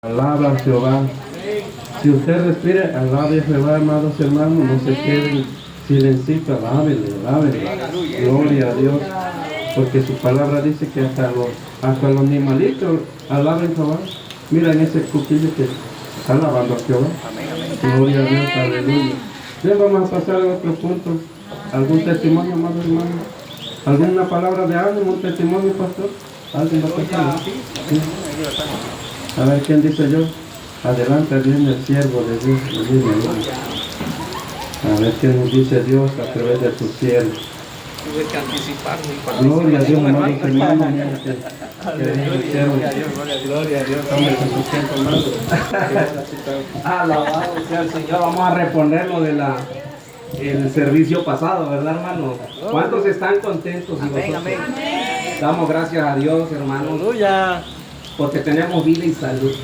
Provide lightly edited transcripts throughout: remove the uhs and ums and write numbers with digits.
Alaba a Jehová. Si usted respira, alabe a Jehová, amados hermanos, no se queden silencios, alábele, alábele. Gloria a Dios. Porque su palabra dice que hasta los animalitos alaben a Jehová. Mira en ese cuchillo que está alabando a Jehová. Gloria a Dios, aleluya. Bien, vamos a pasar a otro punto. ¿Algún testimonio, amados hermanos? ¿Alguna palabra de ánimo, un testimonio, pastor? ¿Alguien va a pasar? Sí. A ver, ¿quién dice yo? Adelante viene el siervo de Dios. A ver qué nos dice Dios a través de su siervo. Tuve que anticiparme. Gloria a Dios, amados hermanos. Gloria a Dios. Alabado sea el Señor. Vamos a reponerlo de el servicio pasado, ¿verdad, hermano? ¿Cuántos están contentos? Amén, amén. Damos gracias a Dios, hermanos. Aleluya. Porque tenemos vida y salud.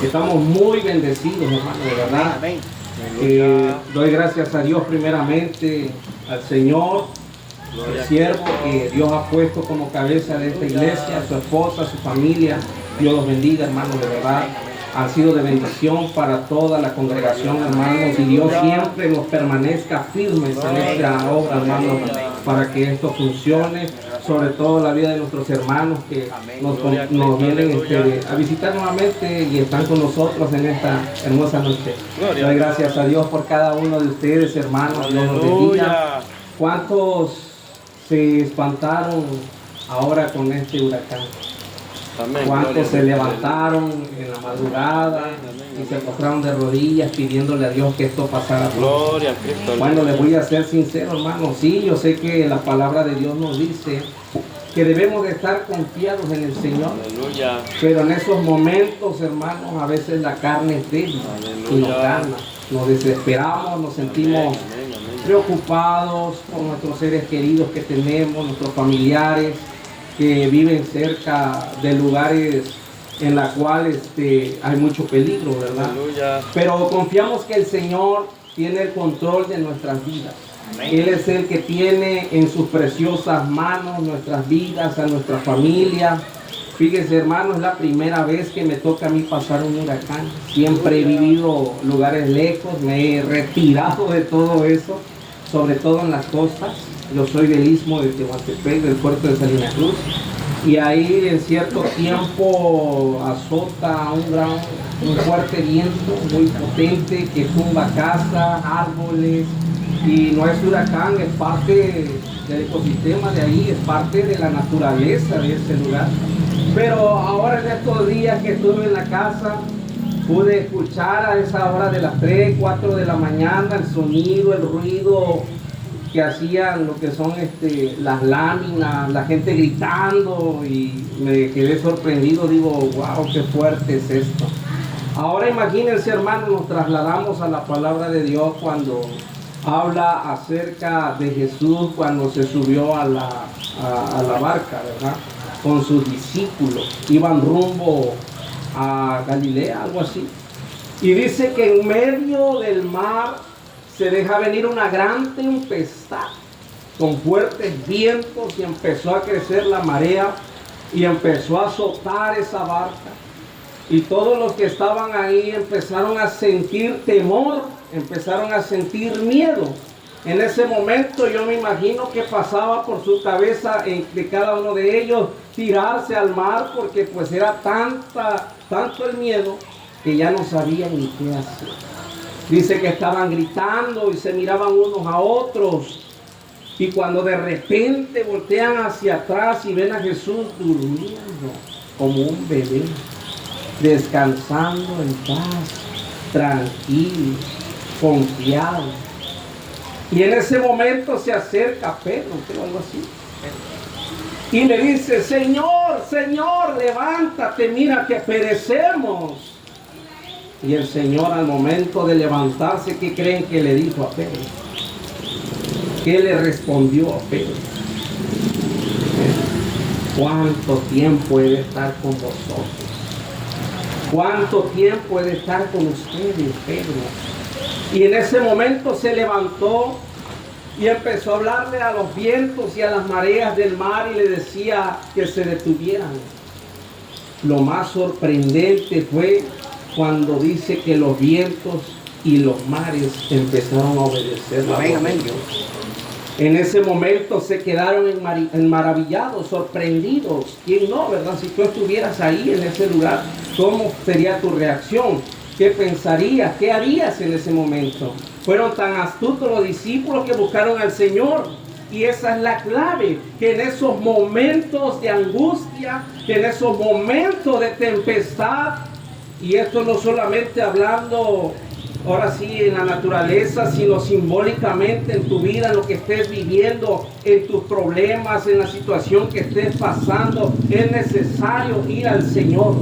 Estamos muy bendecidos, hermano, de verdad. Amén. Doy gracias a Dios primeramente, al Señor, al siervo que Dios ha puesto como cabeza de esta iglesia, a su esposa, a su familia. Dios los bendiga, hermanos, de verdad. Han sido de bendición para toda la congregación, hermanos, y Dios siempre nos permanezca firmes en esta obra, hermanos, para que esto funcione, sobre todo la vida de nuestros hermanos que nos vienen a visitar nuevamente y están con nosotros en esta hermosa noche. Doy gracias a Dios por cada uno de ustedes, hermanos. Dios los bendiga. ¿Cuántos se espantaron ahora con este huracán? ¿Cuántos se levantaron en la madrugada y se postraron de rodillas pidiéndole a Dios que esto pasara? Gloria a Cristo. Bueno, les voy a ser sincero, hermano. Sí, yo sé que la palabra de Dios nos dice que debemos de estar confiados en el Señor. Aleluya. Pero en esos momentos, hermanos, a veces la carne es débil y nos gana. Nos desesperamos, nos sentimos preocupados por nuestros seres queridos que tenemos, nuestros familiares que viven cerca de lugares en los cuales hay mucho peligro, ¿verdad? Aleluya. Pero confiamos que el Señor tiene el control de nuestras vidas. Él es el que tiene en sus preciosas manos nuestras vidas, a nuestra familia. Fíjese, hermano, es la primera vez que me toca a mí pasar un huracán. Siempre he vivido lugares lejos, me he retirado de todo eso, sobre todo en las costas. Yo soy del Istmo de Tehuantepec, del puerto de Salina Cruz, y ahí en cierto tiempo azota un fuerte viento muy potente que tumba casas, árboles, y no es huracán, es parte del ecosistema de ahí, es parte de la naturaleza de ese lugar. Pero ahora en estos días que estuve en la casa, pude escuchar a esa hora de las 3, 4 de la mañana el sonido, el ruido que hacían lo que son las láminas, la gente gritando, y me quedé sorprendido. Digo, wow, qué fuerte es esto. Ahora imagínense, hermanos, nos trasladamos a la palabra de Dios cuando habla acerca de Jesús cuando se subió a la barca, ¿verdad? Con sus discípulos, iban rumbo a Galilea, algo así. Y dice que en medio del mar se deja venir una gran tempestad con fuertes vientos y empezó a crecer la marea y empezó a azotar esa barca. Y todos los que estaban ahí empezaron a sentir temor, empezaron a sentir miedo. En ese momento yo me imagino que pasaba por su cabeza de cada uno de ellos tirarse al mar, porque pues era tanto el miedo que ya no sabían ni qué hacer. Dice que estaban gritando y se miraban unos a otros. Y cuando de repente voltean hacia atrás y ven a Jesús durmiendo como un bebé, descansando en paz, tranquilo, confiado. Y en ese momento se acerca Pedro, creo, algo así. Y le dice, Señor, Señor, levántate, mira que perecemos. Y el Señor, al momento de levantarse, ¿qué creen que le dijo a Pedro? ¿Qué le respondió a Pedro? ¿Cuánto tiempo he de estar con vosotros? ¿Cuánto tiempo he de estar con ustedes, Pedro? Y en ese momento se levantó y empezó a hablarle a los vientos y a las mareas del mar y le decía que se detuvieran. lo más sorprendente fue cuando dice que los vientos y los mares empezaron a obedecer la voz de Dios. En ese momento se quedaron maravillados, sorprendidos. ¿Quién no, verdad? Si tú estuvieras ahí en ese lugar, ¿cómo sería tu reacción? ¿Qué pensarías? ¿Qué harías en ese momento? Fueron tan astutos los discípulos que buscaron al Señor. Y esa es la clave, que en esos momentos de angustia, que en esos momentos de tempestad, y esto no solamente hablando ahora sí en la naturaleza, sino simbólicamente en tu vida, en lo que estés viviendo, en tus problemas, en la situación que estés pasando, es necesario ir al Señor.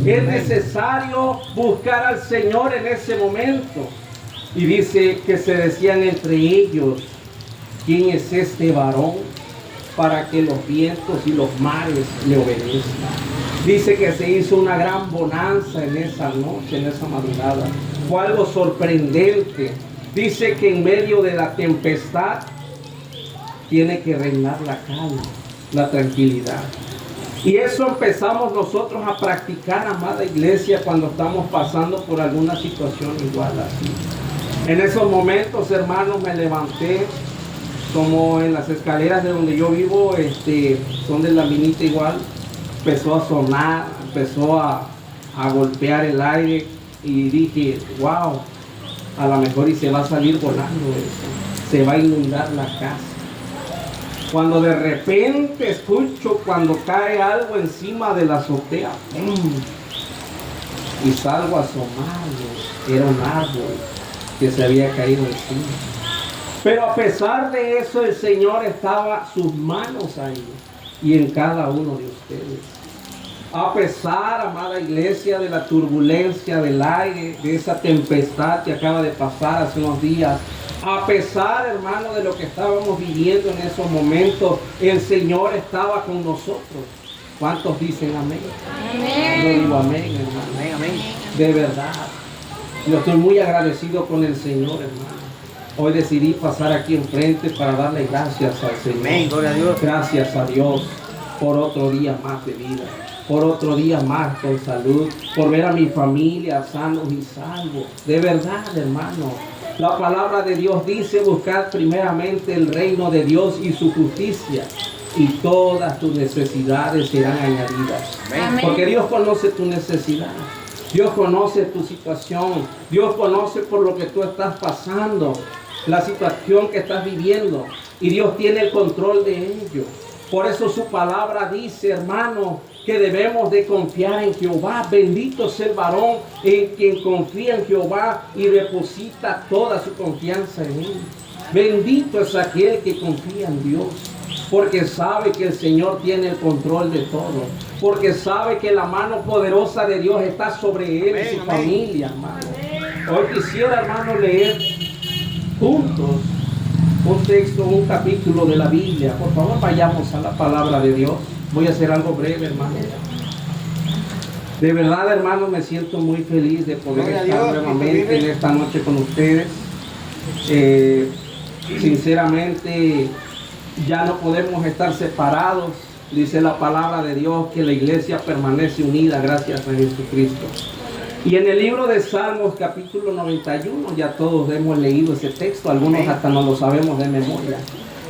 Es necesario buscar al Señor en ese momento. Y dice que se decían entre ellos, ¿quién es este varón para que los vientos y los mares le obedezcan? Dice que se hizo una gran bonanza en esa noche, en esa madrugada. Fue algo sorprendente. Dice que en medio de la tempestad tiene que reinar la calma, la tranquilidad. Y eso empezamos nosotros a practicar, amada iglesia, cuando estamos pasando por alguna situación igual así. En esos momentos, hermanos, me levanté, como en las escaleras de donde yo vivo, son de la minita igual, empezó a sonar, empezó a golpear el aire y dije, wow, a lo mejor y se va a salir volando eso, se va a inundar la casa. Cuando de repente escucho cuando cae algo encima de la azotea, y salgo a asomarlo, era un árbol que se había caído encima. Pero a pesar de eso, el Señor estaba sus manos ahí y en cada uno de ustedes. A pesar, amada iglesia, de la turbulencia del aire, de esa tempestad que acaba de pasar hace unos días, a pesar, hermano, de lo que estábamos viviendo en esos momentos, el Señor estaba con nosotros. ¿Cuántos dicen amén? Amén. Yo digo amén, hermano. Amén, amén. De verdad. Yo estoy muy agradecido con el Señor, hermano. Hoy decidí pasar aquí enfrente para darle gracias al Señor. Amén, gloria a Dios. Gracias a Dios por otro día más de vida, por otro día más con salud, por ver a mi familia sanos y salvos. De verdad, hermano. La palabra de Dios dice, buscad primeramente el reino de Dios y su justicia, y todas tus necesidades serán añadidas. Amén. Porque Dios conoce tu necesidad. Dios conoce tu situación. Dios conoce por lo que tú estás pasando, la situación que estás viviendo. Y Dios tiene el control de ello. Por eso su palabra dice, hermano, que debemos de confiar en Jehová. Bendito es el varón en quien confía en Jehová y deposita toda su confianza en él. Bendito es aquel que confía en Dios, porque sabe que el Señor tiene el control de todo, porque sabe que la mano poderosa de Dios está sobre él y su familia, hermano. Hoy quisiera, hermano, leer juntos un texto, un capítulo de la Biblia. Por favor, vayamos a la palabra de Dios. Voy a hacer algo breve, hermano. De verdad, hermano, me siento muy feliz de poder estar nuevamente en esta noche con ustedes. Sinceramente, ya no podemos estar separados. Dice la palabra de Dios que la iglesia permanece unida gracias a Jesucristo. Y en el libro de Salmos, capítulo 91, ya todos hemos leído ese texto, algunos hasta no lo sabemos de memoria.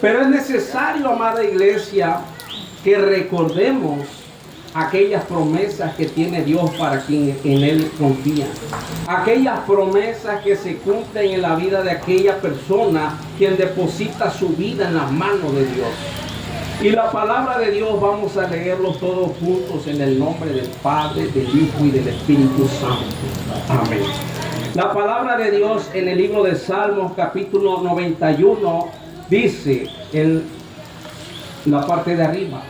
Pero es necesario, amada iglesia, que recordemos aquellas promesas que tiene Dios para quien en Él confía. Aquellas promesas que se cumplen en la vida de aquella persona quien deposita su vida en las manos de Dios. Y la palabra de Dios vamos a leerlo todos juntos en el nombre del Padre, del Hijo y del Espíritu Santo. Amén. La palabra de Dios en el libro de Salmos, capítulo 91, dice en la parte de arriba,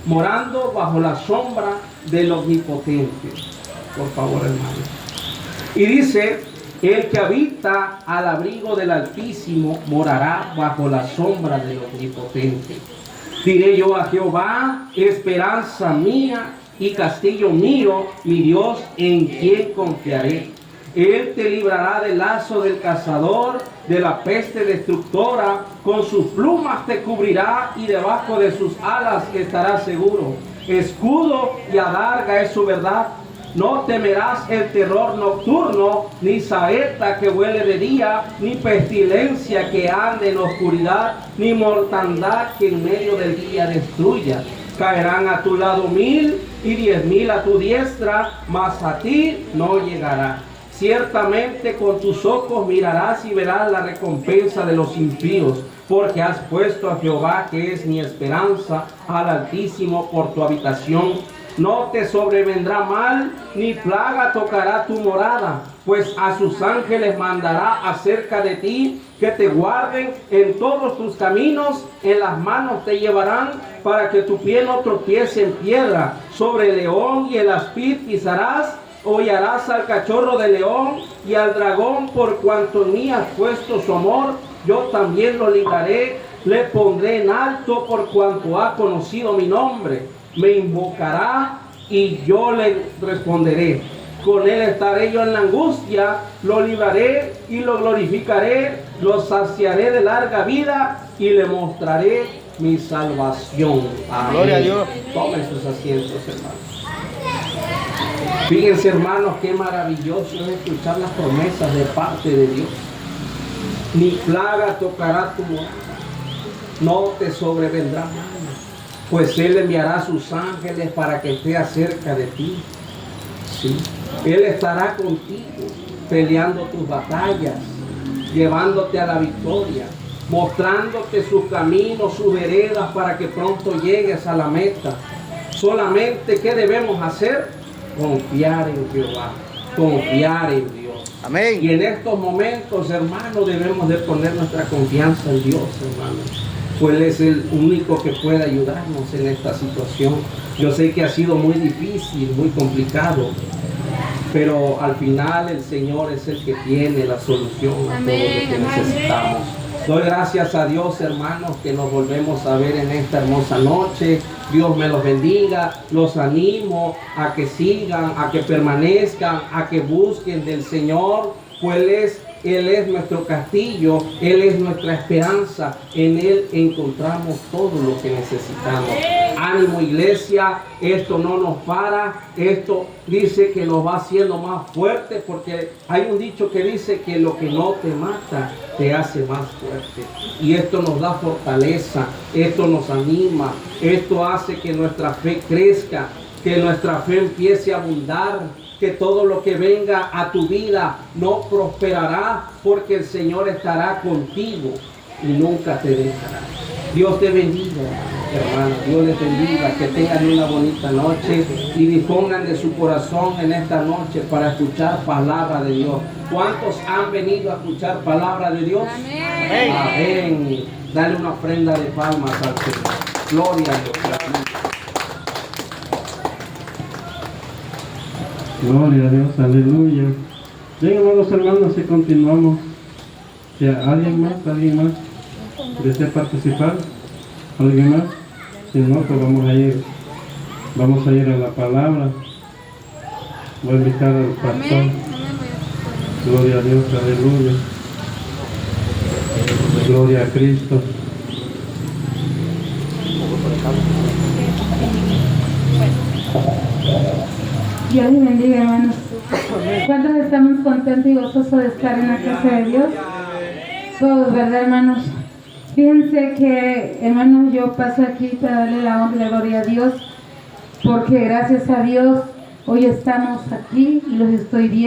morando bajo la sombra del Omnipotente. Por favor, hermano. Y dice, el que habita al abrigo del Altísimo morará bajo la sombra del Omnipotente. Diré yo a Jehová, esperanza mía y castillo mío, mi Dios en quien confiaré. Él te librará del lazo del cazador, de la peste destructora, con sus plumas te cubrirá y debajo de sus alas estarás seguro. Escudo y adarga es su verdad. No temerás el terror nocturno, ni saeta que huele de día, ni pestilencia que ande en oscuridad, ni mortandad que en medio del día destruya. Caerán a tu lado 1000 y 10.000 a tu diestra, mas a ti no llegará. Ciertamente con tus ojos mirarás y verás la recompensa de los impíos, porque has puesto a Jehová, que es mi esperanza, al Altísimo por tu habitación. No te sobrevendrá mal, ni plaga tocará tu morada, pues a sus ángeles mandará acerca de ti, que te guarden en todos tus caminos. En las manos te llevarán, para que tu pie no tropiece en piedra. Sobre el león y el aspid pisarás, hollarás al cachorro de león y al dragón, por cuanto en mí has puesto su amor. Yo también lo libraré, le pondré en alto, por cuanto ha conocido mi nombre. Me invocará y yo le responderé. Con él estaré yo en la angustia, lo libraré y lo glorificaré, lo saciaré de larga vida y le mostraré mi salvación. Amén. Gloria a Dios. Tomen sus asientos, hermanos. Fíjense, hermanos, qué maravilloso es escuchar las promesas de parte de Dios. Ni plaga tocará tu morada, no te sobrevendrá mal, pues Él enviará a sus ángeles para que esté cerca de ti. ¿Sí? Él estará contigo, peleando tus batallas, llevándote a la victoria, mostrándote sus caminos, sus veredas, para que pronto llegues a la meta. Solamente, ¿qué debemos hacer? Confiar en Jehová, confiar en Dios. Amén. Y en estos momentos, hermanos, debemos de poner nuestra confianza en Dios, hermanos. Pues Él es el único que puede ayudarnos en esta situación. Yo sé que ha sido muy difícil, muy complicado, pero al final el Señor es el que tiene la solución a todo lo que necesitamos. Doy gracias a Dios, hermanos, que nos volvemos a ver en esta hermosa noche. Dios me los bendiga. Los animo a que sigan, a que permanezcan, a que busquen del Señor, pues Él es nuestro castillo, Él es nuestra esperanza. En Él encontramos todo lo que necesitamos. Ánimo, iglesia, esto no nos para, esto dice que nos va haciendo más fuerte, porque hay un dicho que dice que lo que no te mata te hace más fuerte. Y esto nos da fortaleza, esto nos anima, esto hace que nuestra fe crezca, que nuestra fe empiece a abundar, que todo lo que venga a tu vida no prosperará, porque el Señor estará contigo y nunca te dejará. Dios te bendiga, hermano. Dios les bendiga. Que tengan una bonita noche y dispongan de su corazón en esta noche para escuchar palabra de Dios. ¿Cuántos han venido a escuchar palabra de Dios? Amén. Amén. Dale una ofrenda de palmas al Señor. Gloria a Dios. Gloria a Dios, aleluya. Bien, amados hermanos, y continuamos. Si alguien más desea participar, alguien más, si no, pues vamos a ir a la palabra. Voy a invitar al pastor. Gloria a Dios, aleluya. Gloria a Cristo. Dios les bendiga, hermanos. ¿Cuántos estamos contentos y gozosos de estar en la casa de Dios? Todos, ¿verdad, hermanos? Fíjense que, hermanos, yo paso aquí para darle la honra y la gloria a Dios, porque gracias a Dios hoy estamos aquí y los estoy viendo.